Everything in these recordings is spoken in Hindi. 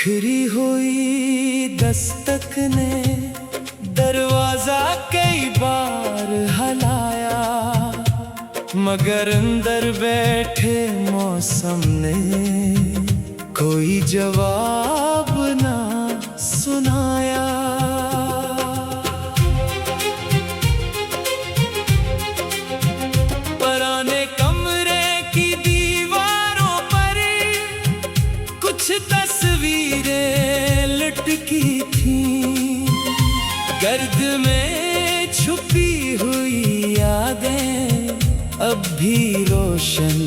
बिखरी हुई दस्तक ने दरवाजा कई बार हलाया, मगर अंदर बैठे मौसम ने कोई जवाब ना सुनाया। पुराने कमरे की दीवारों पर कुछ तस्वीरें लटकी थीं, गर्द में छुपी हुई यादें अब भी रोशन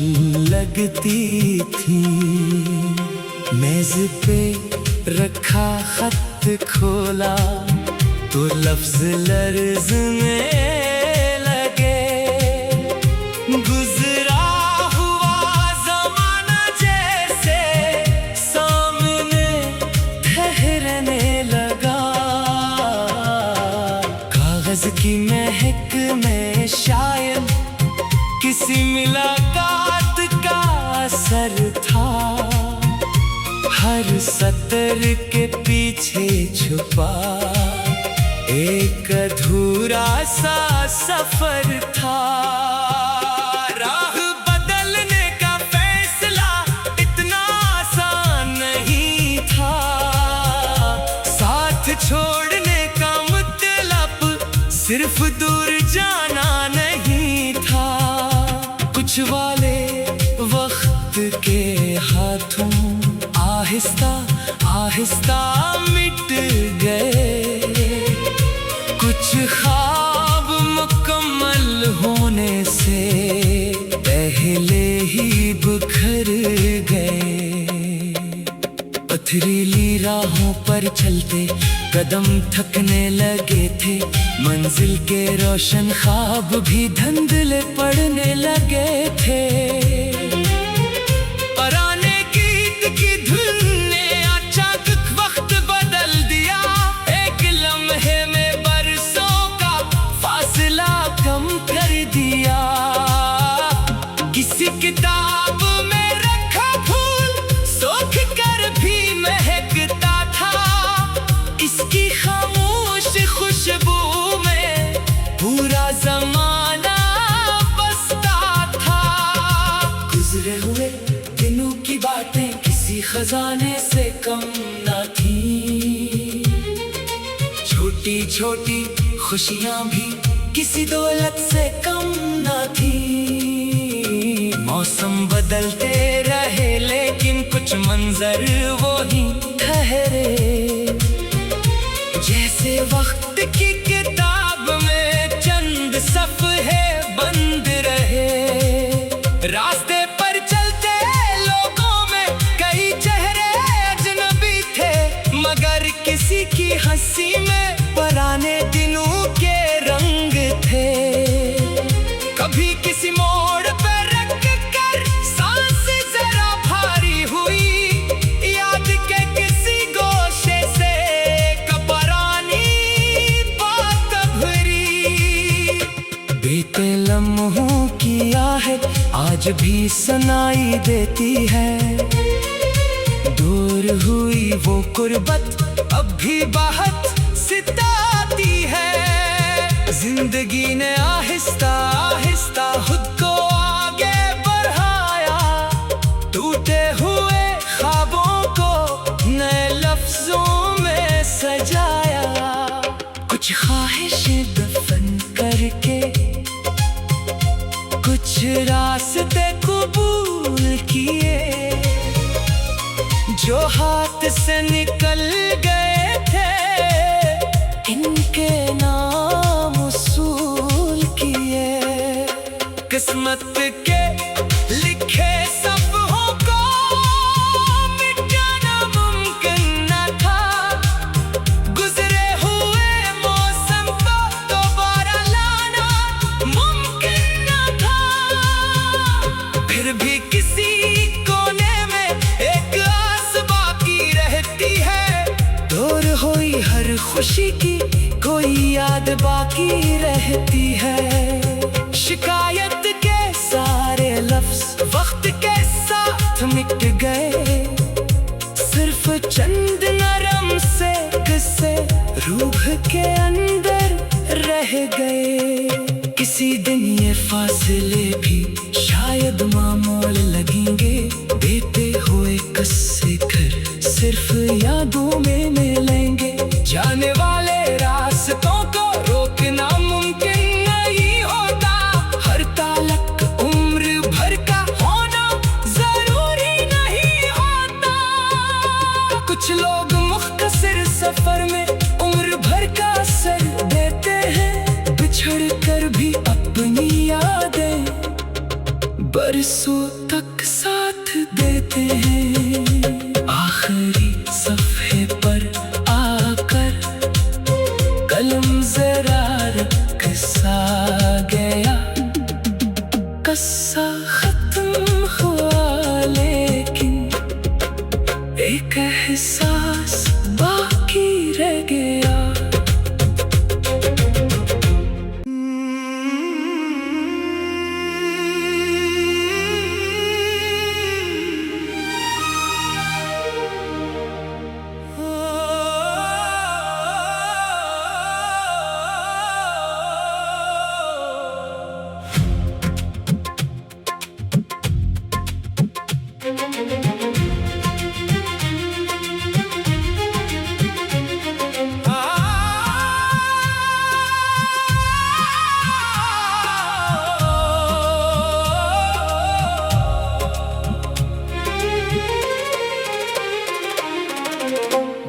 लगती थीं। मेज पे रखा खत खोला तो लफ्ज लर्ज़ने लगे, गुजरा हुआ ज़माना जैसे सामने ठहरने लगा। कागज़ की महक में शायद किसी मुलाकात का असर था, हर सतर के पीछे छुपा एक अधूरा सा सफर था। राह बदलने का फैसला इतना आसान नहीं था, साथ छोड़ने का मतलब सिर्फ दूर जाना नहीं था। कुछ वाले वक्त के हाथों आहिस्ता आहिस्ता मिट गए, कुछ ख्वाब मुकम्मल होने से पहले ही बिखर गए। पथरीली राहों पर चलते कदम थकने लगे थे, मंजिल के रोशन ख्वाब भी धुंधले पड़ने लगे थे। किसी किताब में रखा फूल सोख कर भी महकता था, इसकी खामोश खुशबू में पूरा जमाना बसता था। गुजरे हुए दिनों की बातें किसी खजाने से कम न थी, छोटी छोटी खुशियां भी किसी दौलत से कम न थी। मौसम बदलते रहे लेकिन कुछ मंजर वो ही ठहरे, जैसे वक्त की किताब में चंद सफ़हे बंद रहे। रास्ते पर चलते लोगों में कई चेहरे अजनबी थे, मगर किसी की हंसी में पुराने दिनों के रंग थे। कभी किसी मोड़ पर रख कर सांस जरा भारी हुई, याद के किसी गोशे से कपरानी बात भरी। बीते लम्हों की आहट आज भी सुनाई देती है, दूर हुई वो कुर्बत अब भी बाहत सिताती है। जिंदगी ने आहिस्ता आहिस्ता खुद को आगे बढ़ाया, टूटे हुए ख्वाबों को नए लफ्जों में सजाया। कुछ ख्वाहिशें दफन करके कुछ रास्ते कबूल किए, जो हाथ से निकल गए थे इनके नाम उसूल किए। किस्मत के लिखे सफ़ों को मिटाना मुमकिन न था, गुजरे हुए मौसम को दोबारा लाना मुमकिन न था। फिर भी किसी कोने में एक आस बाकी रहती है, दूर हुई हर खुशी की कोई याद बाकी रहती है। शिकायत के सारे लफ्ज वक्त के साथ मिट गए, सिर्फ चंद गए। किसी दिन ये फासले भी शायद मामूल लगेंगे, देते हुए कस्से घर सिर्फ यादों में मिलेंगे। जाने वाले रास्तों को रोकना मुमकिन नहीं होता, हर तालक उम्र भर का होना जरूरी नहीं होता। कुछ लोग मुख्तसर सफर में उम्र भर का असर देते हैं, बिछड़ कर भी अपनी यादें बरसों तक साथ देते हैं। आखिरी सफ़े पर आकर कलम जरा रख सा गया, कस्सा खत्म हुआ लेकिन एक एहसास बाकी रह गया।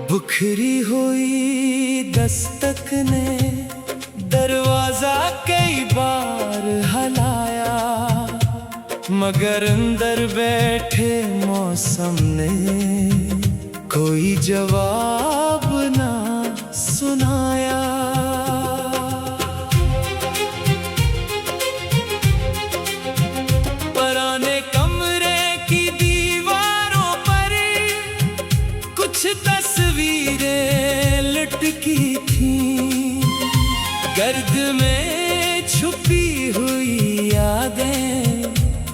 बिखरी हुई दस्तक ने दरवाजा कई बार हलाया, मगर अंदर बैठे मौसम ने कोई जवाब ना सुनाया। पुराने कमरे की दीवारों पर कुछ तस्वीरें लटकी थीं, गर्द में छुपी हुई यादें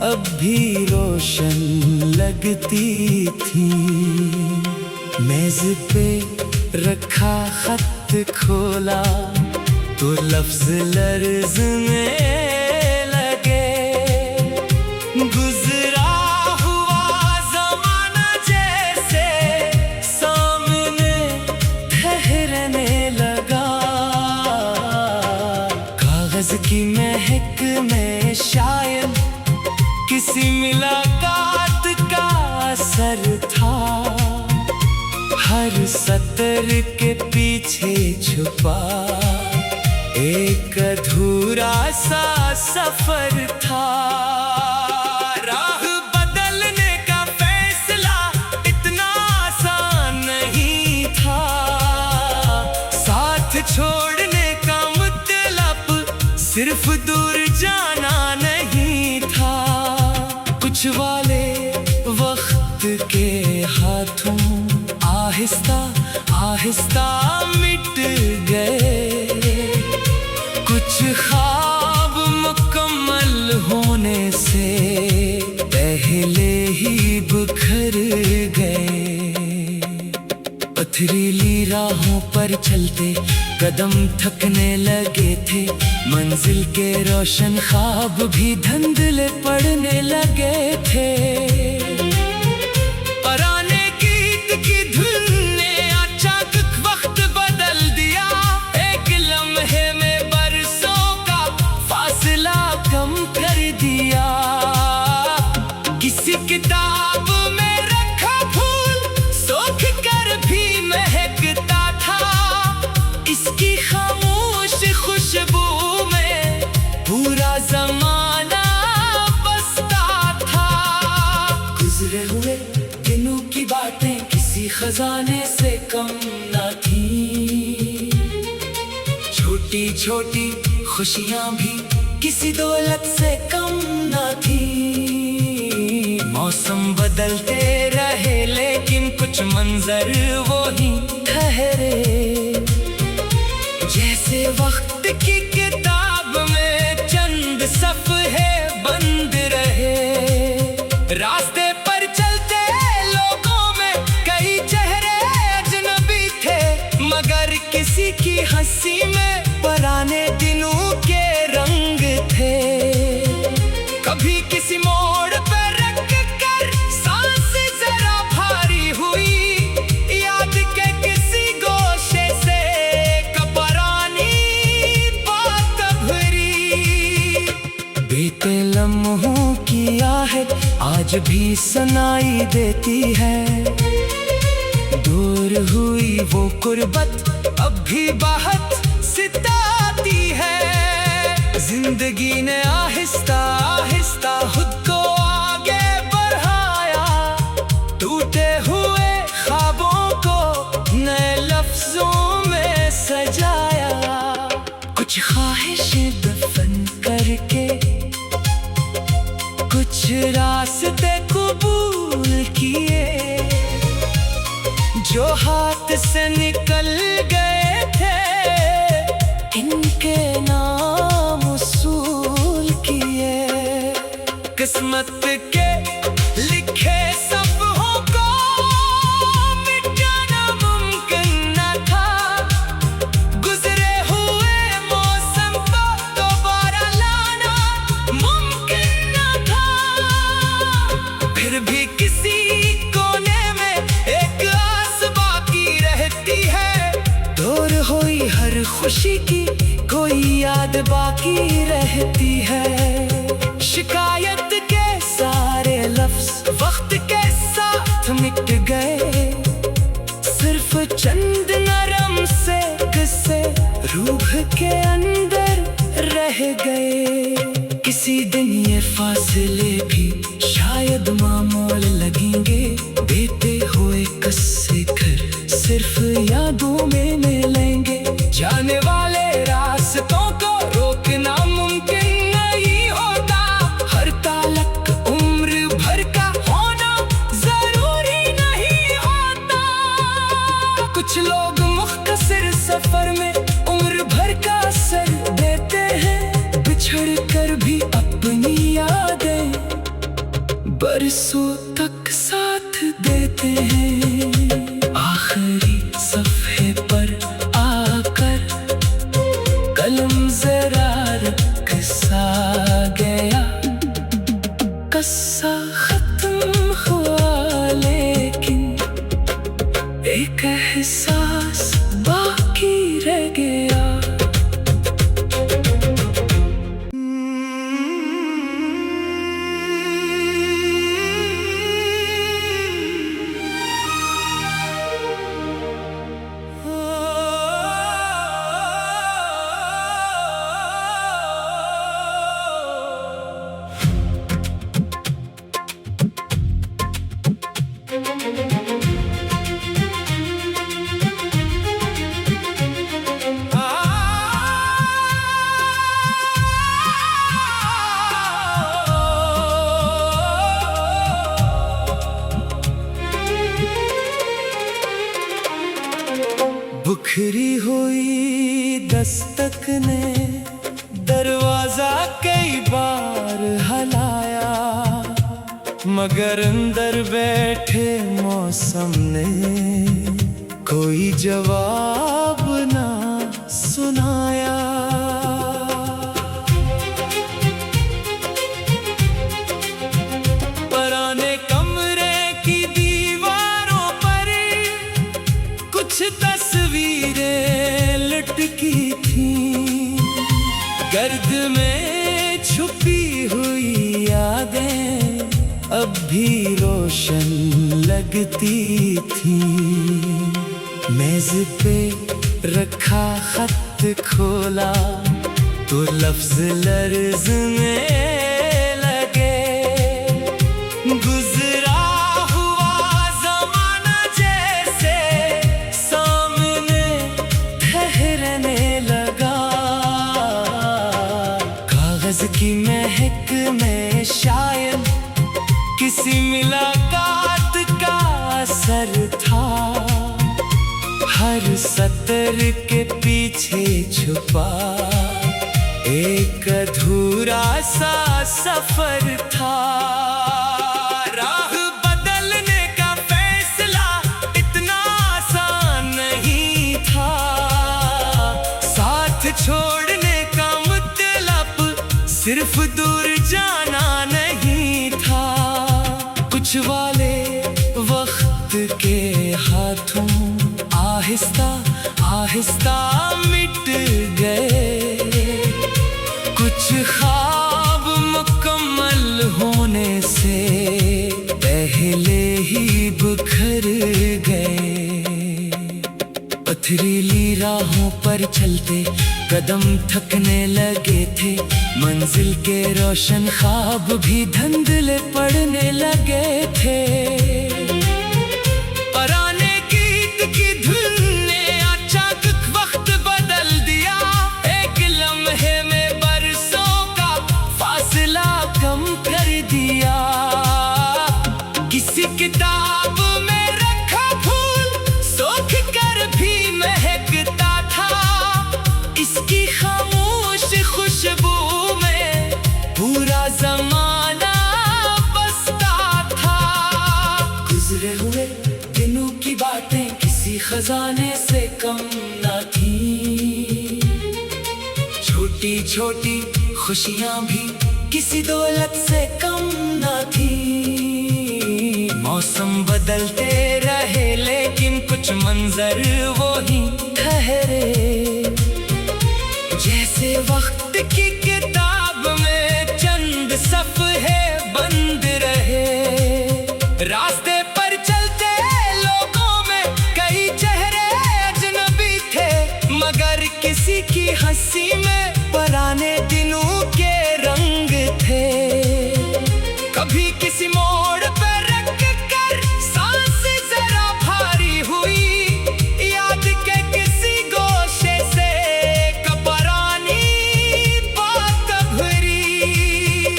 अब भी रोशन लगती थीं। मेज पे रखा खत खोला तो लफ्ज लर्ज़ने लगे, गुजरा हुआ ज़माना जैसे सामने ठहरने लगा। कागज की महक में शायद किसी मुलाकात का असर था, हर सतर के पीछे छुपा एक अधूरा सा सफर था। राह बदलने का फैसला इतना आसान नहीं था, साथ छोड़ने का मतलब सिर्फ दूर जाना नहीं था। कुछ वाले वक्त के हाथों आहिस्ता आहिस्ता मिट गए, कुछ ख्वाब मुकम्मल होने से पहले ही बिखर गए। पथरीली राहों पर चलते कदम थकने लगे थे, मंजिल के रोशन ख्वाब भी धुंधले पड़ने लगे थे। पुराने गीत की धुन ने अचानक वक्त बदल दिया, एक लम्हे में बरसों का फासला कम कर दिया। किसी किताब में रखा फूल सूख कर भी महकता था, इसकी खामोश खुशबू में पूरा जमाना बसता था। गुजरे हुए दिनों की बातें किसी खजाने से कम न थी, छोटी छोटी खुशियां भी किसी दौलत से कम न थी। मौसम बदलते रहे लेकिन कुछ मंजर वो ही ठहरे, जैसे वक्त की किताब में चंद सफ़हे बंद रहे। रास्ते पर चलते लोगों में कई चेहरे अजनबी थे, मगर किसी की हंसी में पुराने दिनों आज भी सुनाई देती है। दूर हुई वो गुर्बत अब भी बहुत सताती है। जिंदगी ने आहिस्ता आहिस्ता खुद को आगे बढ़ाया, टूटे हुए ख्वाबों को नए लफ्जों में सजाया। कुछ ख्वाहिशें दफन करके कुछ रास्ते कबूल किए, जो हाथ से निकल गए थे इनके नाम वसूल किए। किस्मत के लिखे सफ़ों को मिटाना मुमकिन न था, गुजरे हुए मौसम को दोबारा लाना मुमकिन न था। फिर भी किसी कोने में एक आस बाकी रहती है, दूर हुई हर खुशी की कोई याद बाकी रहती है। शिकायत के सारे लफ्ज वक्त के साथ मिट गए, सिर्फ चंद नरम से किस्से रूह के अंदर रह गए। किसी दिन ये फासले भी शायद मामूल लगेंगे, देते हुए किस्से घर सिर्फ यादों में मिलेंगे। जाने वाले रास्तों को रोकना मुमकिन नहीं होता, हर तालक उम्र भर का होना जरूरी नहीं होता। कुछ लोग मुख्तसर सफर में उम्र भर का असर देते हैं, बिछड़ कर भी अपनी यादें बरसों तक साथ देते हैं। आखिरी सफ़े पर आकर कलम जरा रुक सा गया, कस्सा खत्म हुआ लेकिन एक एहसास बाकी रह गया। बिखरी हुई दस्तक ने दरवाजा कई बार हलाया, मगर अंदर बैठे मौसम ने कोई जवाब ना सुनाया। पुराने कमरे की दीवारों पर कुछ तस्वीरें लटकी थीं, गर्द में छुपी हुई यादें अब भी रोशन लगती थीं। मेज पे रखा खत खोला तो लफ्ज लर्ज़ने लगे, गुजरा हुआ ज़माना जैसे सामने ठहरने लगा। कागज की महक में शायद किसी मुलाकात का असर था, हर सतर के पीछे छुपा एक अधूरा सा सफर था। राह बदलने का फैसला इतना आसान नहीं था, साथ छोड़ने का मतलब सिर्फ दूर जाना नहीं था। कुछ वाले वक्त के हाथों आहिस्ता आहिस्ता मिट गए, कुछ ख्वाब मुकम्मल होने से चलते कदम थकने लगे थे, मंजिल के रोशन ख्वाब भी धुंधले पड़ने लगे थे। पुराने गीत की धुन ने अचानक वक्त बदल दिया, एक लम्हे में बरसों का फासला कम कर दिया। किसी किताब में रखा फूल सूख कर भी महकता था, इसकी खामोश खुशबू में पूरा जमाना बसता था। गुजरे हुए दिनों की बातें किसी खजाने से कम ना थी, छोटी छोटी खुशियां भी किसी दौलत से कम ना थी। मौसम बदलते रहे लेकिन कुछ मंजर वो ही ठहरे, जैसे वक्त की किताब में चंद सफ़हे बंद रहे। रास्ते पर चलते लोगों में कई चेहरे अजनबी थे, मगर किसी की हंसी में पुराने दिनों के रंग थे। कभी किसी मोड़ पर रख कर सांस जरा भारी हुई, याद के किसी गोशे से कपरानी बात भरी।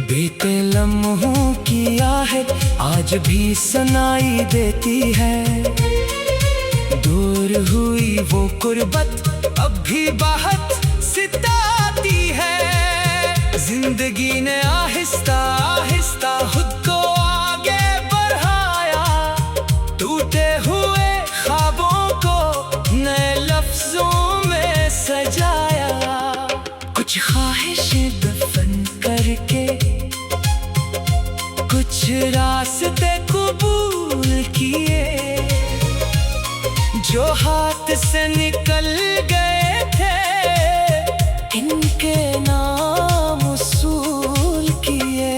बीते लम्हों की आहट आज भी सुनाई देती है, दूर हुई वो कुर्बत अब भी बहुत सताती है। जिंदगी ने आहिस्ता आहिस्ता खुद को आगे बढ़ाया, टूटे हुए ख्वाबों को नए लफ्जों में सजाया। कुछ ख्वाहिशें दफन करके कुछ रास्ते कबूल किए, जो हाथ से निकल गए थे इनके नाम उसूल किए।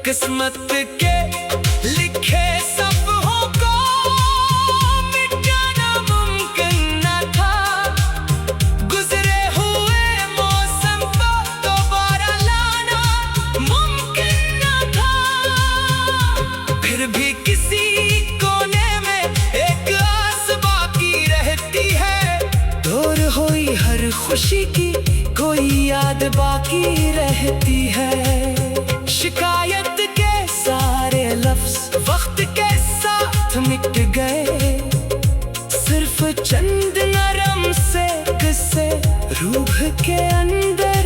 किस्मत के लिखे सफ़ों को मिटाना मुमकिन न था, गुजरे हुए मौसम को दोबारा लाना मुमकिन न था। फिर भी किसी कोने में एक आस बाकी रहती है, दूर हुई हर खुशी की कोई याद बाकी रहती है। शिकायत के सारे लफ्ज वक्त के साथ मिट गए, सिर्फ चंद नरम से किस्से रूह के अंदर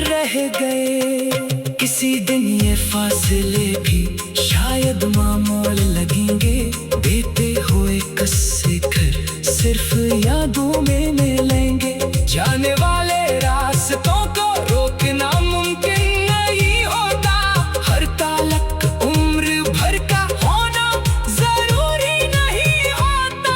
रह गए। किसी दिन ये फासले भी शायद मामूल लगेंगे, देते हुए किस्से घर सिर्फ यादों में मिलेंगे। जाने वाले रास्तों को रोकना मुमकिन नहीं होता, हर तालक उम्र भर का होना जरूरी नहीं होता।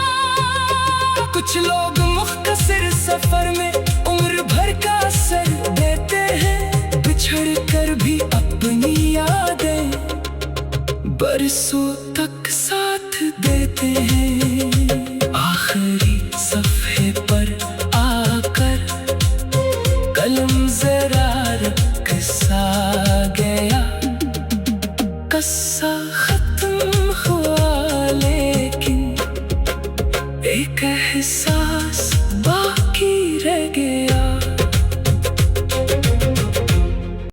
कुछ लोग मुख्तसर सफर में उम्र भर का असर देते हैं, बिछड़ कर भी अपनी यादें बरसों तक साथ देते हैं। आखिरी सफ़े पर आकर कलम जरा रख सा गया,